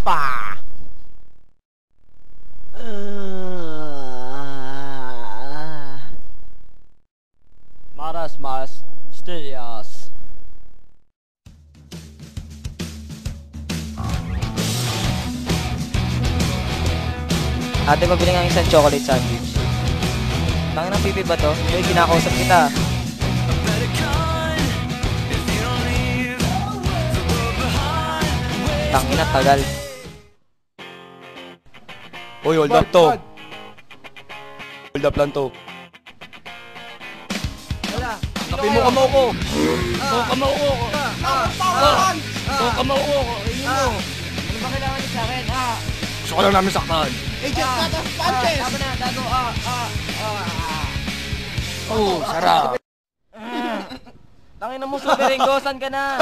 pa! Maras Studios. Ate, pabili nga isang chocolate sandwich. Tangin ng pipi ba to? Uy, kinakausap kita. Tangin na, tagal. Uy, hold up to. Hold up lang to. Wala. Kapi mo kamao ko. Kamao ko. Kamao ko. Ayun mo. Ano ba kailangan niyo sa akin? Gusto ko lang namin saktan. Agent Natas Punches! Tama na, dago. Oh, sarap. Tangin na mo, Super Ringo. Saan ka na?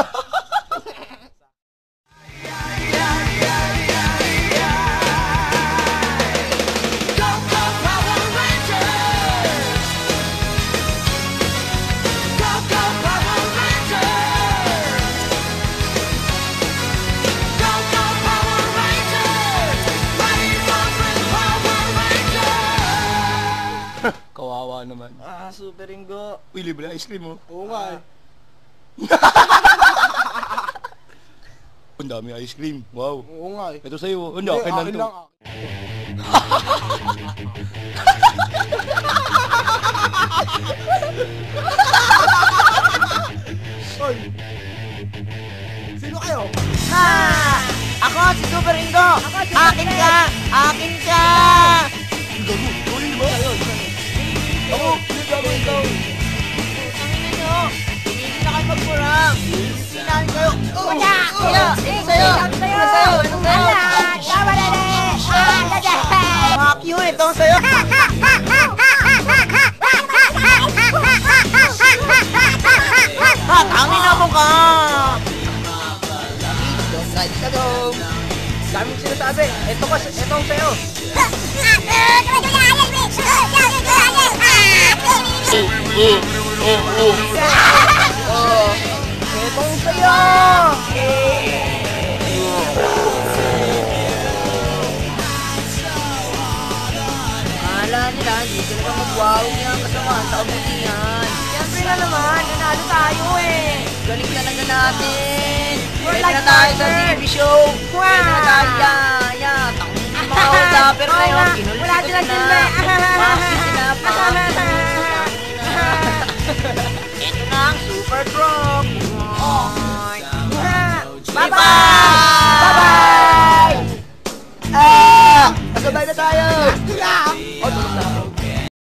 Kawawa naman. Super Ringo. Uy, libre ice cream oh. Oo nga eh. Ang dami ice cream. Wow. Oo nga eh. Ito sa'yo. Hindi, akin lang to. Hoy! Sino kayo? Ako, si Super Ringo! Akin ka! Akin ka! Gago. Ikaw yun, di ba? Ako! Sino gagawin ikaw? Tangin nyo! Hindi na kayo magkurang! Sinahan kayo! Wala! Ito sa'yo! Ito sa'yo! Ito sa'yo! Fuck you! Ito sa'yo! Tangin na mo ka! Daming sinasabi. Ito ang sa'yo. Ito ang sa'yo. Akala nila, hindi talaga mag-wow niya ang kasamaan sa kabutihan. Siyempre na naman, nanalo tayo eh! Galing talaga natin. We're Pwede like na tayo sa partners. TV show. Pwede na tayo. Tangin yung mga hold-upper na yun. Wala silang silbi.